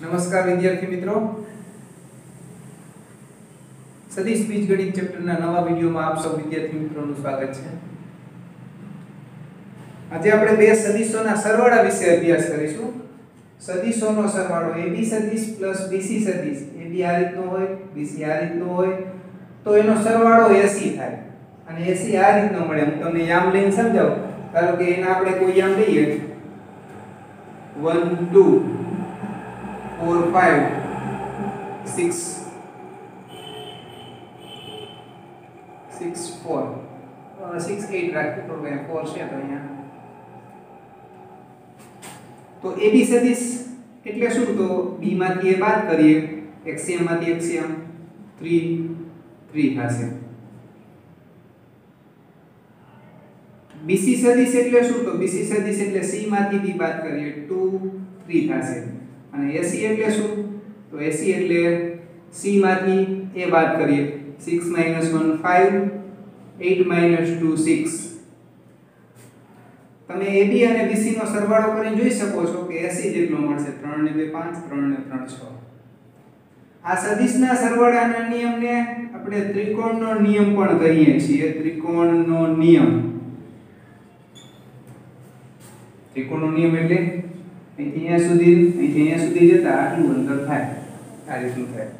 નમસ્કાર વિદ્યાર્થી મિત્રો, સદિશ બીજગણિત ચેપ્ટરના નવા વિડિયોમાં આપ સૌ વિદ્યાર્થી મિત્રોનું સ્વાગત છે। આજે આપણે બે સદિશોના સરવાળા વિશે અભ્યાસ કરીશું। સદિશોનો સરવાળો AB સદિશ પ્લસ BC સદિશ, AB આ રીતનો હોય, BC આ રીતનો હોય તો એનો સરવાળો 80 થાય અને 80 આ રીતનો મળે। હું તમને યામ લઈને સમજાવું। ધારો કે એના આપણે કોઈ યામ લઈએ 1 2 4 5 6 6 4 6 8 રાખીએ તો 4 છે તો અહીંયા તો AB સદિશ એટલે શું? તો B માંથી A બાદ કરીએ, LCM માંથી LCM 3 3 થશે। BC સદિશ એટલે શું? તો BC સદિશ એટલે C માંથી B બાદ કરીએ 2 3 થશે। અને AC એટલે શું? તો AC એટલે C માંથી A બાદ કરીએ 6 - 1 5 8 - 2 6। તમે AB અને BC નો સરવાળો કરીને જોઈ શકો છો કે 80 જેટલો મળશે। 3 ને 2 5 3 ને 3 6। આ સદિશના સરવાળાના નિયમને આપણે ત્રિકોણનો નિયમ પણ કહીએ છીએ। ત્રિકોણનો નિયમ, ત્રિકોણનો નિયમ એટલે અહીંથી અહીંયા સુધી જતા આટલું અંતર થાય, આ રીતનું થાય।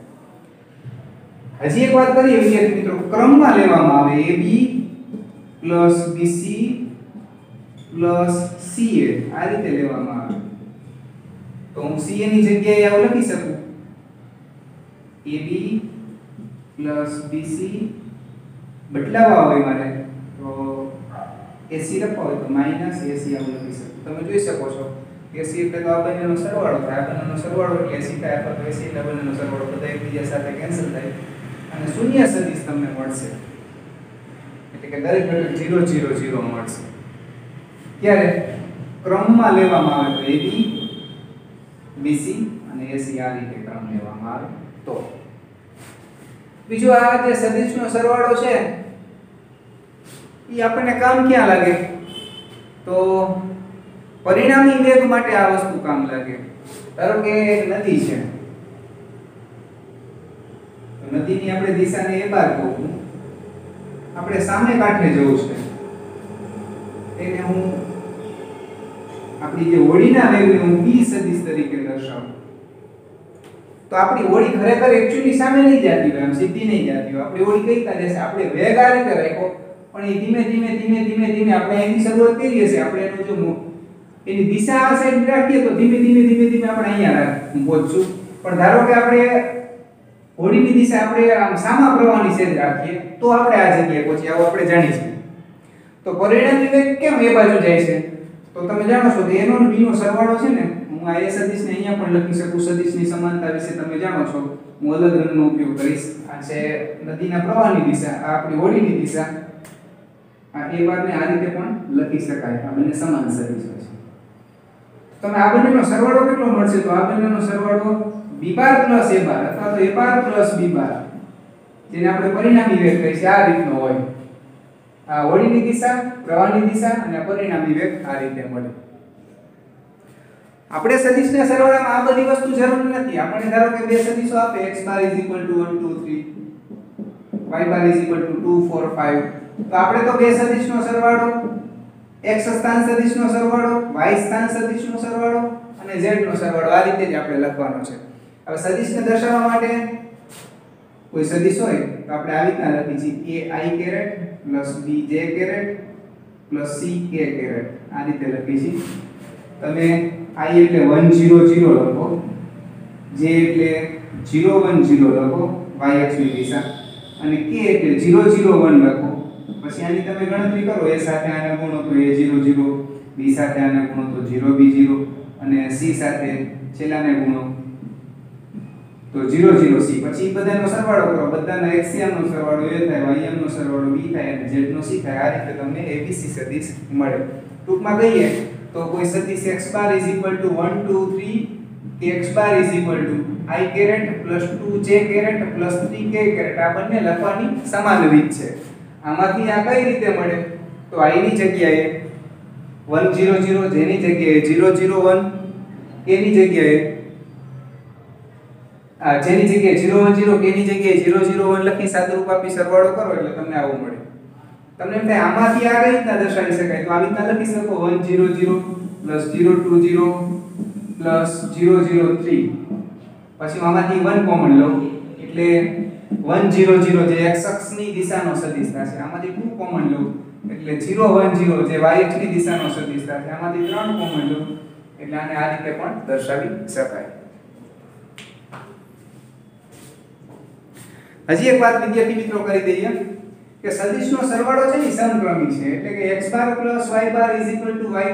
હજી એક વાત કરીએ વિદ્યાર્થી મિત્રો, ક્રમમાં લેવામાં આવે AB plus BC plus CA આ રીતે લેવામાં આવે તો હું CA ની જગ્યાએ આવું લખી શકું AB પ્લસ BC બદલાવા હોય મારે તો AC લખવા હોય તો માઈનસ AC આવું લખી શકું। તમે જોઈ શકો છો AC એટલે તો આ બંનેનો સરવાળો થાય, આ બંનેનો સરવાળો એટલે AC થાય, અથવા તો AC એટલે બંનેનો સરવાળો બધા એકબીજા સાથે કેન્સલ થાય અને શૂન્ય સદિશ તમને મળશે, એટલે કે દરેક ઘટક 0 0 0 મળશે। ત્યારે ક્રમમાં લેવામાં આવે તો AB BC અને AC આ રીતે ક્રમ લેવામાં આવે તો બીજો આ જે સદિશનો સરવાળો છે એ આપણને કામ ક્યાં લાગે? તો પરિણામી વેગ માટે આ વસ્તુ કામ લાગે। ધારો કે એક નદી છે, તો નદીની આપણે દિશાને એ બાર કહું, આપણે સામે કાંઠે જવું છે, એને હું આપણી જે હોડીના વેગને હું B સદિશ તરીકે દર્શાવું તો આપણી હોડી ખરેખર એક્ચ્યુઅલી સામે નહીં જતી હોય, આમ સીધી નહીં જતી હોય। આપણી હોડી કઈ રીતે જશે? આપણે વેગ આ રીતે રાખ્યો પણ એ ધીમે ધીમે આપણે એની શરૂઆત કરીએ છીએ, આપણે એનું જો એની દિશા આ સાઈડ રાખીએ તો ધીમે ધીમે આપણે અહીંયા પહોંચશું। પણ ધારો કે આપણે હોડીની દિશા આપણે આમ સામા પ્રવાહની સેજ રાખીએ તો આપણે આ જગ્યાએ પહોંચીએ, આવું આપણે જાણીએ છીએ। તો પરિણામી વેગ કેમ એ બાજુ જાય છે? તો તમે જાણો છો કે એનો અને b નો સરવાળો છે ને, હું આ એ સદિશને અહીંયા પણ લખી શકું। સદિશની સમાનતા વિશે તમે જાણો છો, હું અલગ રંગનો ઉપયોગ કરીશ। આ છે નદીના પ્રવાહની દિશા, આ આપણી હોડીની દિશા, આ એ બારને આ રીતે પણ લખી શકાય। આ બંને સમાન સદિશો છે। તમે આ બંનેનો સરવાળો કેટલો મળશે? તો આ બંનેનો સરવાળો b બાર પ્લસ a બાર અથવા તો a બાર પ્લસ b બાર, જેને આપણે પરિણામી વેગ કહીએ છીએ, આ રીતનો હોય। આ હોડીની દિશા, પ્રવાહની દિશા અને પરિણામી વેગ આ રીતે મળે। આપણે સદિશના સરવાળામાં આ બધી વસ્તુ જરૂર નથી। આપણે ધારો કે બે સદિશો આપે x બાર 1 2 3 y બાર 2 4 5 તો આપણે તો બે સદિશનો સરવાળો, x સ્થાન સદિશનો સરવાળો, y સ્થાન સદિશનો સરવાળો અને z નો સરવાળો આ રીતે જ આપણે લખવાનો છે। હવે સદિશને દર્શાવવા માટે કોઈ સદિશ હોય તો આપણે આવી રીતના લખી છીએ ai caret plus bj caret plus ck caret આ રીતે લખી છીએ। તમે i એટલે 1 0 0 લખો, j એટલે 0 1 0 લખો y અક્ષ ની દિશા, અને k એટલે 0 0 1 લખો। પછી આની તમે ગણતરી કરો, a સાથે આને ગુણો તો a 0 0, b સાથે આને ગુણો તો 0 b 0 અને c સાથે છેલ્લાને ગુણો તો 0 0 c। પછી બધાનો સરવાળો કરો, બધાના LCM નો સરવાળો a થાય, ym નો સરવાળો b થાય અને z નો c થાય। આ રીતે તમને abc સદિશ મળે। ટૂંકમાં કહીએ તો કોઈ સદિશ x બાર 1 2 3 કે x bar i caret 2j caret 3k caret આ બંને લખવાની સમાન રીત છે। આમાંથી આ કઈ રીતે મળે? તો i ની જગ્યાએ 1 0 0, j ની જગ્યાએ 0 0 1, a ની જગ્યાએ જેની જગ્યાએ 0 1 0 k ની જગ્યાએ 0 0 1 લખી સાદુરૂપ આપી સરવાળો કરો એટલે તમને આવું મળે. તમને એમ થાય આમાંથી આ કઈ રીતના દર્શાવી શકાય તો આવી રીતના લખી શકો 1 0 0 0 2 0 0 0 3. પછી આમાંથી 1 કોમન લો એટલે 1 0 0 જે x અક્ષની દિશાનો સદિશ થશે. આમાંથી 2 કોમન લો એટલે 0 1 0 જે y અક્ષની દિશાનો સદિશ થશે. આમાંથી 3 કોમન લો એટલે આને આ રીતે પણ દર્શાવી શકાય. હજી એક વાત વિદ્યાર્થી મિત્રો કરી દઈએ કે સદિશનો સરવાળો છે ને સમક્રમી છે એટલે કે x બાર પ્લસ y બાર y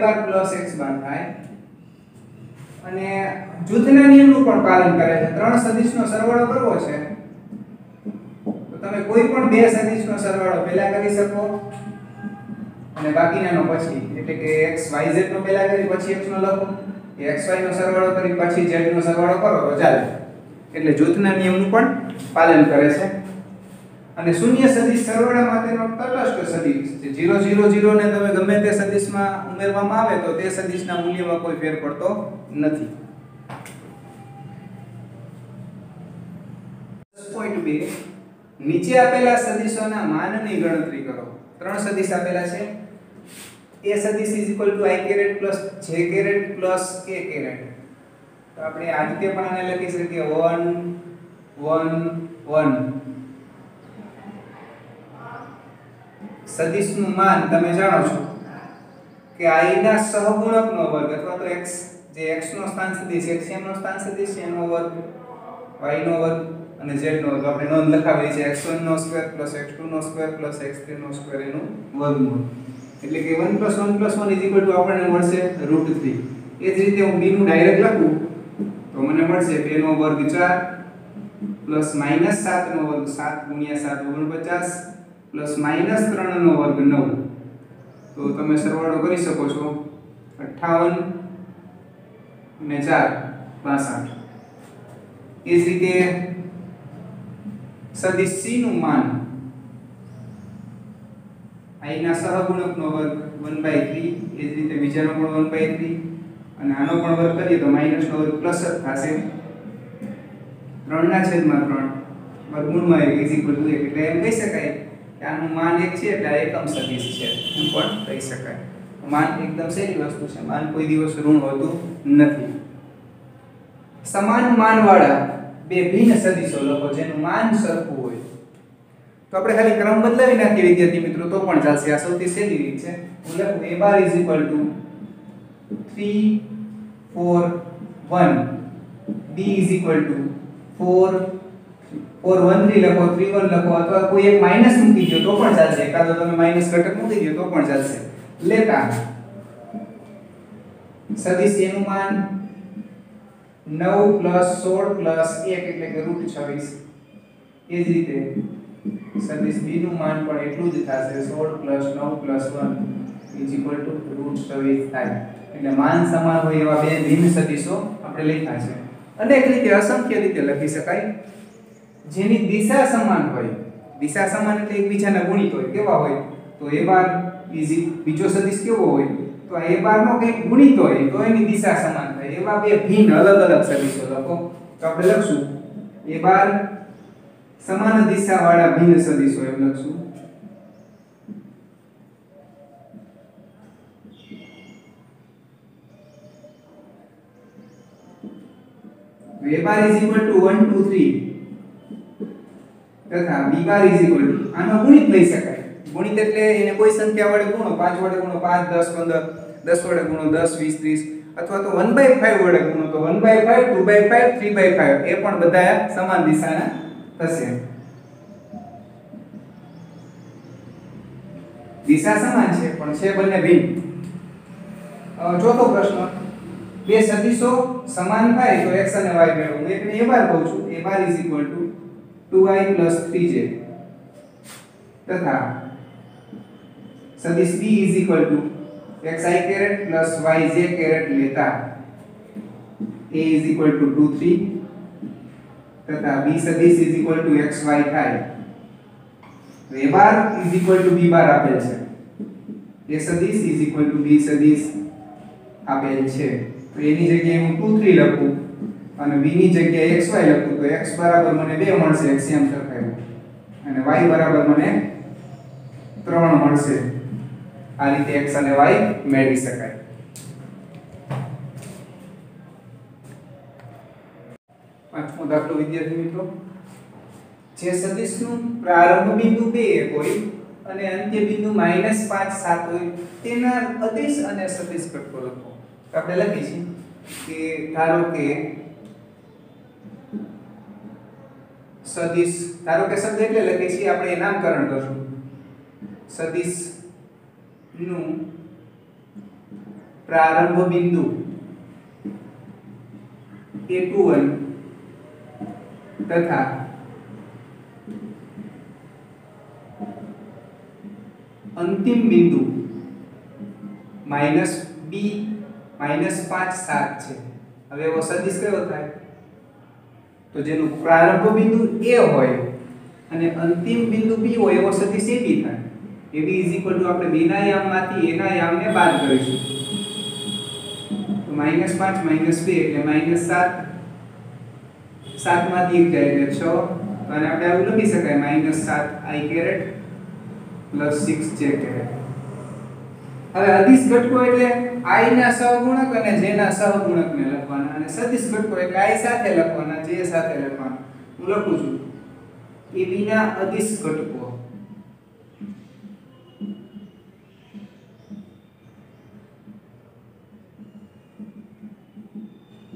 બાર પ્લસ x બાર થાય અને જૂથના નિયમનું પણ પાલન કરે છે. ત્રણ સદિશનો સરવાળો કરવો છે તો તમે કોઈ પણ બે સદિશનો સરવાળો પહેલા કરી શકો અને બાકીનાનો પછી એટલે કે x y z નો પહેલા કરી પછી x નો લખો, x y નો સરવાળો કરી પછી z નો સરવાળો કરો તો ચાલે. એટલે જૂથના નિયમનું પણ પાલન કરે છે. અને શૂન્ય સદિશ સરવાળા માટેનો તટસ્થ સદિશ છે 0 0 0 ને તમે ગમે તે સદિશમાં ઉમેરવામાં આવે તો તે સદિશના મૂલ્યમાં કોઈ ફેર પડતો નથી. 10.2 નીચે આપેલા સદિશોના માનની ગણતરી કરો. ત્રણ સદિશ આપેલા છે. a સદિશ i j k k. તો આપણે આ રીતે પણ આને લખી શકીએ 1 1 1. સદિશનું માન તમે જાણો છો કે i ના સહગુણકનો વર્ગ અથવા તો x જે x નો સ્થાન સદિશ x નો સ્થાન સદિશ એનો વર્ગ y નો વર્ગ અને z નો વર્ગ આપણે નોંધ લખાવેલી છે x1 નો સ્ક્વેર x2 નો સ્ક્વેર x3 નો સ્ક્વેર એનું વર્ગમૂળ. એટલે કે 1 + 1 + 1 આપણને મળશે √3. એ જ રીતે હું b નું ડાયરેક્ટ લખું તો મને મળશે 2 નો વર્ગ 4 પ્લસ -7 નો વર્ગ 7 × 7 49 પ્લસ -3 નો વર્ગ 9. તો તમે સરવાળો કરી શકો છો 58 ને 4 62. એ જ રીતે સદિશ c નું માન i ના સહગુણકનો વર્ગ 1/3. એ જ રીતે બીજાનો પણ 1/3 અને આનો પણ વર્ગ કરીએ તો માઈનસ નો વર્ગ પ્લસ જ થશે 3/3 વર્ગમૂળમાં 1 = 1. એટલે એમ કહી શકાય કે આનું માન 1 છે એટલે આ એકમ સદિશ છે એમ પણ કહી શકાય. માન એકદમ સહેલી વસ્તુ છે. માન કોઈ દિવસ ઋણ હોતું નથી. સમાન માનવાળા બે ભિન્ન સદિશો લખો જેનું માન સરખું હોય. તો આપણે ખાલી ક્રમ બદલાવી નાખીએ વિદ્યાર્થી મિત્રો તો પણ ચાલશે. આ સૌથી સહેલી રીત છે. હું લખું a બાર = 3 4 1 b = 4 4 1 3 લખો 3 1 લખો અથવા કોઈ એક માઈનસ મૂકી દો તો પણ ચાલશે. કાં તો તમે માઈનસ ઘટક મૂકી દો તો પણ ચાલશે. લેતા સદિશ a નું માન 9 + 16 + 1 એટલે કે √26. એ જ રીતે સદિશ b નું માન પણ એટલું જ થશે 16 + 9 + 1 = √26 થાય. એટલે માન સમાન હોય એવા બે ભિન્ન સદિશો આપણે લખ્યા છે. અનેક રીતે અસંખ્ય રીતે લખી શકાય જેની દિશા સમાન હોય. દિશા સમાન એટલે એકબીજાના ગુણિત હોય. કેવા હોય તો a બાર બીજો સદિશ કેવો હોય તો a બાર નો કંઈક ગુણિત હોય તો એની દિશા સમાન થાય. એવા બે ભિન્ન અલગ અલગ સદિશો લખો તો આપણે લખશું a બાર સમાન દિશાવાળા ભિન્ન સદિશો એમ લખશું. a બાર = 1 2 3 તથા b બાર = આનો ગુણિત લઈ શકાય. ગુણિત એટલે એને કોઈ સંખ્યા વડે ગુણો 5 વડે ગુણો 5 10 15 10 વડે ગુણો 10 20 30 અથવા તો 1/5 વડે ગુણો તો 1/5 2/5 3/5 એ પણ બધા સમાન દિશાના થશે. દિશા સમાન છે પણ છે બંને ભિન્ન. ચોથો પ્રશ્ન બે સદિશો સમાન થાય તો x અને y મેળવો. હું એકને a બાર કહું છું. a બાર = 2y + 3j તથા સદિશ b = xi + yj લેતા a = 2 3 તથા b સદિશ xy થાય. a બાર = b બાર આપેલ છે. a સદિશ = b સદિશ આપેલ છે. તો એની જગ્યાએ હું 2 3 લખું અને v ની જગ્યાએ xy લખું તો x બરાબર મને 2 મળશે એક્સિયમ સરખાવ્યું અને y બરાબર મને 3 મળશે. આ રીતે x અને y મેળવી શકાય. પાંચમો દાખલો વિદ્યાર્થી મિત્રો, જે સદિશનું પ્રારંભ બિંદુ 2 હોય અને અંત્ય બિંદુ -5 7 હોય તેના અદિશ અને સદિશ ઘટકો લખો. આપણે લખીશું કે ધારો કે સદિશ, ધારો કે શબ્દ એટલે લખીશું આપણે નામકરણ કરશું. સદિશ નું પ્રારંભ બિંદુ a21 તથા અંતિમ બિંદુ -b -5 7 છે. હવે એવો સદિશ કયો થાય? તો જેનું પ્રારંભ બિંદુ a હોય અને અંતિમ બિંદુ b હોય એવો સદિશ ab થાય. ab આપણે b ના યામમાંથી a ના યામને બાદ કરીશું. તો -5 -2 એટલે -7, 7 માંથી 1 જાય એટલે 6, અને આપણે આવું લખી શકાય -7i caret plus 6j caret. હવે અદિશ ઘટકો એટલે i ના સહગુણક અને j ના સહગુણકને લખવાના, અને સદિશ ઘટકો એટલે i સાથે લખવાના, j સાથે લખવાના. હું લખું છું ab ના અદિશ ઘટકો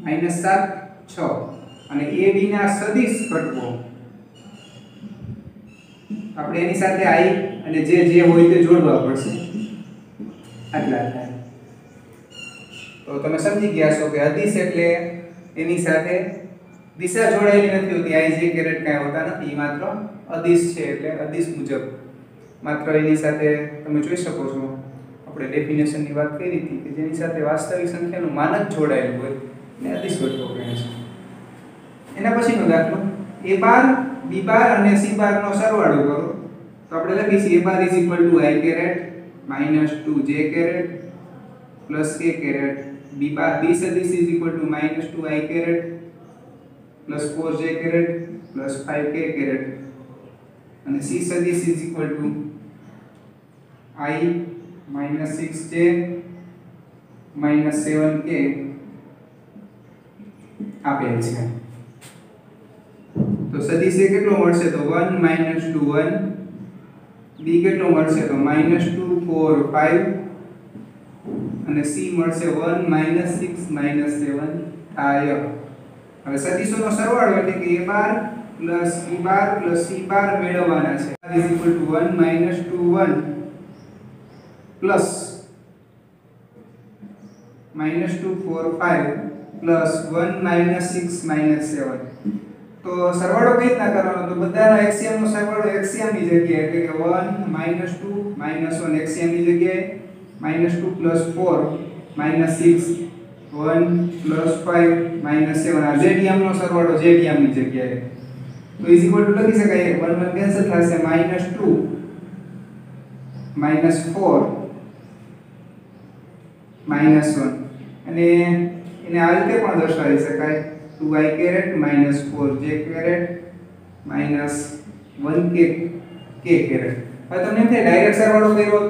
-7 6 અને ab ના સદિશ ઘટકો આપણે એની સાથે i અને જે હોય તે જોડવા પડશે. આટલા થાય. તો તમે સમજી ગયા છો કે અદિશ એટલે એની સાથે દિશા જોડાયેલી નથી હોતી, i j કેરેટ કાંઈ હોતા નથી, માત્ર અદિશ છે એટલે અદિશ મુજબ માત્ર એની સાથે તમે જોઈ શકો છો આપણે ડેફિનેશનની વાત કરી હતી કે જેની સાથે વાસ્તવિક સંખ્યાનું માન જ જોડાયેલું હોય ને અદિશ ઘટકો કહે છે. એના પછીનો દાખલો, a12 b12 અને c12 નો સરવાળો કરો. તો આપણે લખીશું a12 i caret -2j caret plus k caret, b સદિશ -2i caret plus 4j caret plus 5k caret, અને c સદિશ i -6j -7k આપેલ છે. તો સદિશ એ કેટલો મળશે? તો 1 -2 1, b કેટલો મળશે? તો -2 4 5, અને c મળશે 1 -6 -7 થાય. હવે સદિશોનો સરવાળો એટલે કે a12 b12 c12 મેળવવાના છે. a 1 -2 1 plus -2 4 5 plus 1 -6 -7. તો સરવાળો કઈ રીતના કરવાનો? તો બધાનો એક્સિયમનો સરવાળો એક્સિયમની જગ્યાએ એટલે કે 1 -2 -1 એક્સિયમની જગ્યાએ -2 + 4 -6 1 + 5 -7 આ zm નો સરવાળો zm ની જગ્યાએ. તો લખી શકાય 1 1 કેન્સલ થશે -2 -4 -1, અને એને આ રીતે પણ દર્શાવી શકાય 2i caret -4j caret -1k caret. હવે તમને એમ થાય ડાયરેક્ટ સરવાળો કર્યો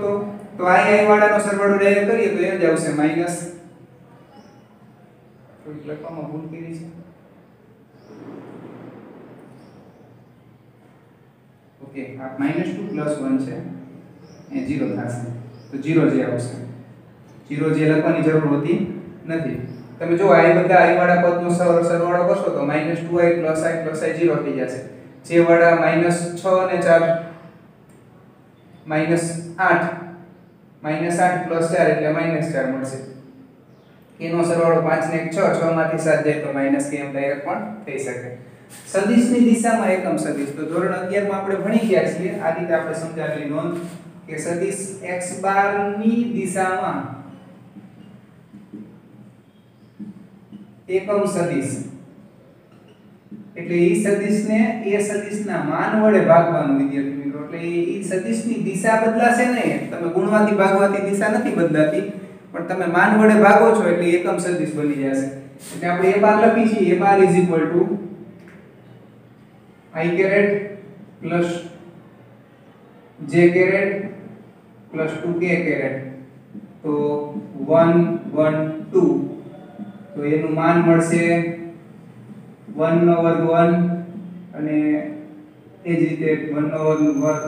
તો i વાળાનો સરવાળો ડાયરેક્ટ કરીએ તો એમ જ આવશે માઈનસ, થોડીક લખવામાં ભૂલ કરી છે. ઓકે, આ -2 + 1 છે એ 0 થશે, તો 0 જે આવશે. 0 જે લખવાની જરૂર હોતી નથી. તમે જો આ બધા i વાળા પદનો સરવાળો કરશો તો -2i + i + i 0 થઈ જશે. જે વાળા -6 અને 4 -8 + 4 એટલે -4 મળશે. એનો સરવાળો 5 ને 1 6 માંથી 7 જાય તો -k એમ ડાયરેક્ટ પણ થઈ શકે. સદિશની દિશામાં એકમ સદિશ તો ધોરણ 11 માં આપણે ભણી ગયા છીએ. આ રીતે આપણે સમજાવેલી નોંધ કે સદિશ x બાર ની દિશામાં એકમ સદિશ એટલે ઈ સદિશને એ સદિશના માન વડે ભાગવાનું વિદ્યાર્થી મિત્રો. એટલે ઈ સદિશની દિશા બદલાશે નહીં, તમે ગુણવાથી ભાગવાથી દિશા નથી બદલાતી, પણ તમે માન વડે ભાગો છો એટલે એકમ સદિશ બની જશે. એટલે આપણે a બાર લખી છીએ a bar is equal to I caret plus j caret plus 2k caret તો 1 1 2 તો એનું માન મળશે 1 નો વર્ગ 1 અને એ જ રીતે 1 નો વર્ગ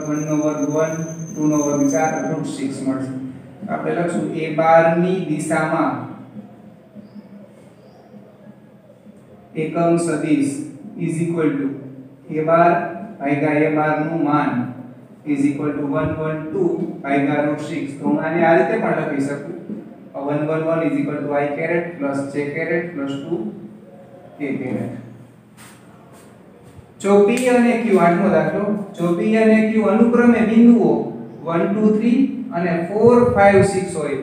1 નો વર્ગ 1 2 નો વર્ગ 4 √6 મળશે. આપણે લખશું a બાર ની દિશામાં એકમ સદિશ ઇઝ ઇક્વલ ટુ a બાર ભાગ્યા a બાર નું માન ઇઝ ઇક્વલ ટુ 112 ભાગ્યા √6. તો હું આને આ રીતે પણ લખી શકું 111 is equal to I caret plus j caret plus 2k caret. જો p અને q આઠમો દાખલો, જો p અને q અનુક્રમે બિંદુઓ 1 2 3 અને 4 5 6 હોય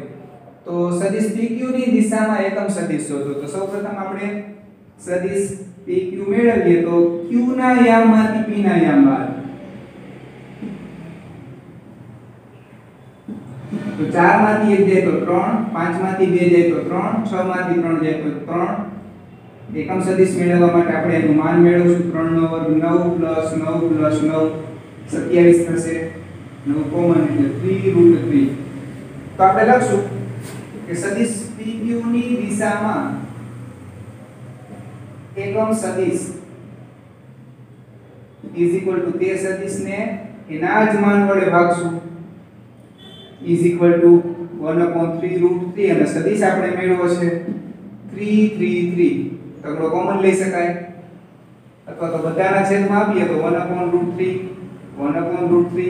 તો સદિશ pq ની દિશામાં એકમ સદિશ શોધો. તો સૌપ્રથમ આપણે સદિશ pq મેળવીએ તો q ના યામમાંથી p ના યામ બાદ તો 4 માંથી 1 જાય તો 3 5 માંથી 2 જાય તો 3 6 માંથી 3 જાય તો 3. એકમ સદિશ મેળવવા માટે આપણે એનું માન મેળવશું 3 નો વર્ગ 9 પ્લસ 9 પ્લસ 9 27 થશે. 9 કોમન એટલે 3√3. તો આપણે લખશું કે સદિશ pq ની દિશામાં એકમ સદિશ ઇઝ ઇક્વલ ટુ તે સદિશને એના જ માન વડે ભાગશું ઇઝ ઇક્વલ ટુ 1/3√3 અને સદિશ આપણે મેળવ્યો છે 3 3 3. તગડો કોમન લઈ શકાય અથવા તો બધાના છેદમાં આપીએ તો 1/√3 1/√3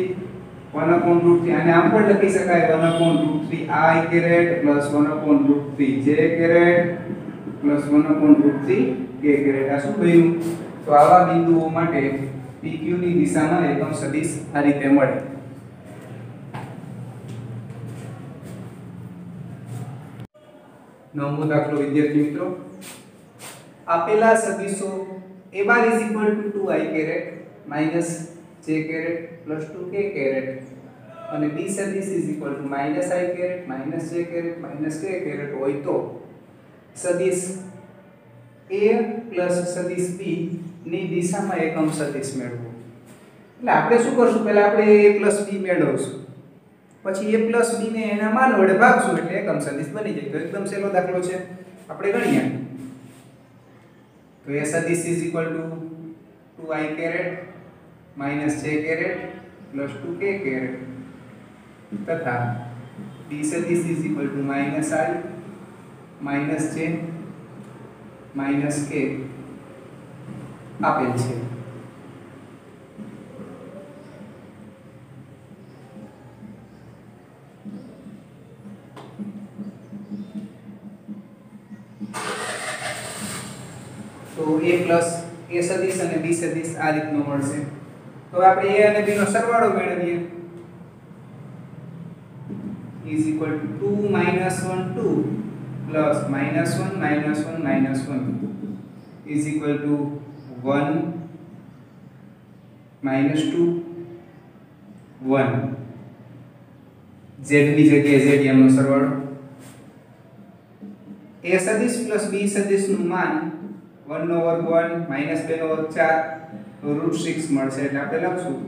1/√3 અને આમ પણ લખી શકાય 1/√3 I caret plus 1/√3 j caret plus 1/√3 k caret. આ શું બન્યું? તો આવા બિંદુઓ માટે pq ની દિશામાં એકમ સદિશ આ રીતે મળે. નવમો દાખલો વિદ્યાર્થી મિત્રો, આપેલા સદિશો a bar is equal to 2I caret minus j caret plus 2k caret અને b સદિશ is equal to minus I caret minus j caret minus k caret હોય તો સદિશ a પ્લસ સદિશ b ની દિશામાં એકમ સદિશ મેળવો. એટલે આપણે શું કરશું? પહેલા આપણે a પ્લસ b મેળવશું, પછી a પ્લસ b ને એના માન વડે ભાગશું એટલે એકમ સદિશ બની જાય. તો એકદમ સહેલો દાખલો છે, આપણે ગણીએ. તો a સદિશ is equal to 2I caret minus j caret plus 2k caret તથા b સદિશ is equal to minus I minus j minus k આપેલ છે. તો a પ્લસ a સદિશ અને b સદિશ આ રીતનો મળશે. તો આપણે a અને b નો સરવાળો મેળવીએ is equal to 2 minus 1 2 plus minus 1 minus 1 minus 1 is equal to 1 minus 2 1 z ની જગ્યાએ z નો સરવાળો. a સદિશ પ્લસ b સદિશ નું માન 1 નો વર્ગ 1 માઈનસ 2 નો વર્ગ 4 √6 મળશે. એટલે આપણે લખશું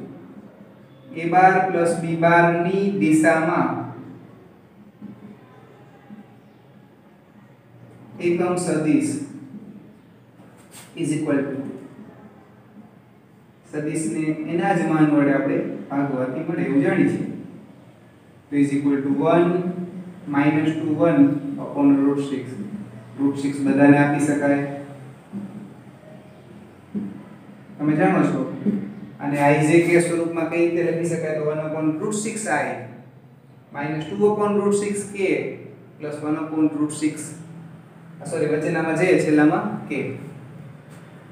a બાર પ્લસ b બાર ની દિશામાં એકમ સદિશ ઇઝ ઇક્વલ ટુ સદિશને એના જ માન વડે આપણે ભાગવાથી મળે એવું જાણીએ છીએ. તો is equal to 1 minus 2 1 upon √6. √6 બધાને આપી શકાય, તમે જાણો છો. અને ijk સ્વરૂપમાં કઈ રીતે લખી શકાય? તો 1/√6i minus 2/√6k plus 1/√6 sorry વચ્ચેનામાં j છેલ્લામાં k.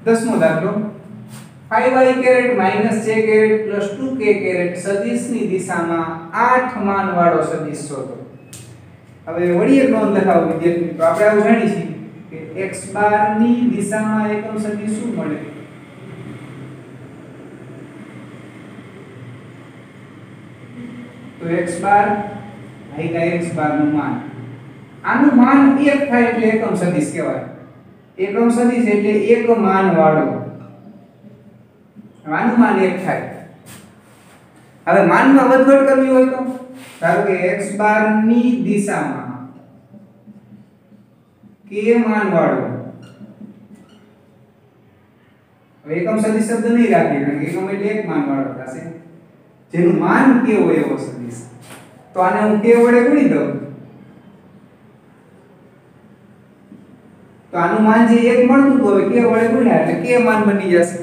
10મો દાખલો, 5I caret minus j caret plus 2k caret સદિશની દિશામાં 8 માન વાળો સદિશ શોધો. હવે વળી એક નોંધ લખાવો વિદ્યાર્થી મિત્રો, આપણે આવું જાણીએ છીએ કે x બાર ની દિશામાં એકમ સદિશ શું મળે? તો x બાર ભાગ્યા x બાર નું માન, આનું માન 1 થાય એટલે એકમ સદિશ કહેવાય. એકમ સદિશ એટલે એક માન વાળો, આનું માન 1 થાય। હવે માનમાં વધઘટ કરવી હોય તો ધારો કે x બાર ની દિશામાં k માન વાળો, હવે એકમ સદિશ શબ્દ નહીં રાખીએ કારણ કે એકમ એટલે 1 માન વાળો થશે, જેનું માન k હોય એવો સદિશ। તો આને હું k વડે ગુણી દઉં તો આનું માન જે 1 મળતું હતું હવે k વડે ગુણ્યા એટલે k માન બની જશે।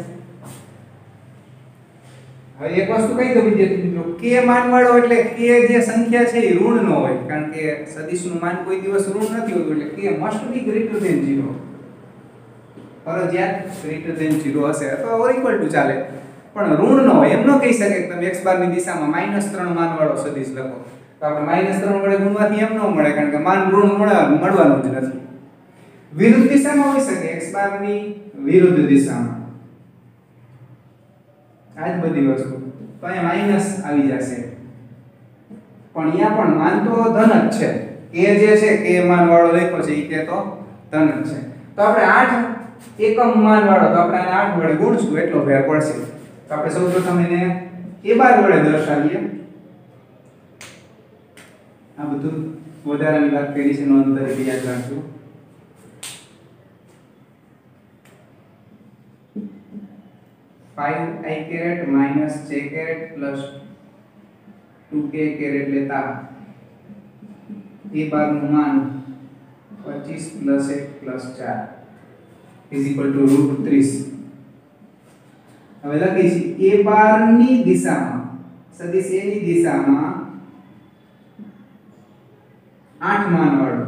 હવે એક વસ્તુ કહી દઉં વિદ્યાર્થી મિત્રો, k માન વાળો એટલે k જે સંખ્યા છે એ ઋણ ન હોય, કારણ કે સદિશનું માન કોઈ દિવસ ઋણ નથી હોતું, એટલે k must be greater than 0, ફરજિયાત ગ્રેટર ધેન 0 હશે અથવા ઓર ઇક્વલ ટુ ચાલે, પણ ઋણ ન હોય। એમ ન કહી શકે કે તમે x બાર ની દિશામાં -3 માન વાળો સદિશ લખો તો આપણે -3 વડે ગુણવાથી એમ ન મળે, કારણ કે માન ઋણ મળવાનું જ નથી। વિરુદ્ધ દિશામાં હોઈ શકે, x બાર ની વિરુદ્ધ દિશામાં આ જ બધી વસ્તુ, તો અહીંયા માઈનસ આવી જશે, પણ અહીંયા પણ માન તો ધન જ છે, k જે છે k માન વાળો લખ્યો છે ઈ કે તો ધન જ છે। તો આપણે 8 એકમ માન વાળો, તો આપણે આને 8 વડે ગુણશું એટલો ફેર પડશે। તો આપણે સૌપ્રથમ એને a બાર વડે દર્શાવીએ। આ બધું વધારાની વાત કરી છે, નોંધ તરીકે યાદ રાખજો। Five I caret minus j caret plus 2k caret लेता a बार નું માન 25 plus 1 plus 4 is equal to √30। હવે લખીએ a બાર ની દિશામાં, સદિશ a ની દિશામાં 8 માન વાળો,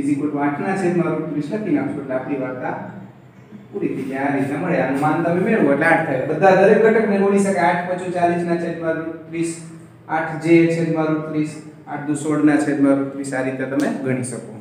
इज इक्वल टू 8 ના છેદમાં √30 લખી નાખશો એટલે આપણી વાર્તા પૂરી થઈ જાય। આ રીતે મળે, આનું માન તમે મેળવો એટલે 8 થાય। બધા દરેક ઘટકને ગુણી શકે, 8 × 5 = 40 ના છેદમાં √30, 8j છેદમાં √30, 8 × 2 = 16 ના છેદમાં √30, આ રીતે તમે ગણી શકો।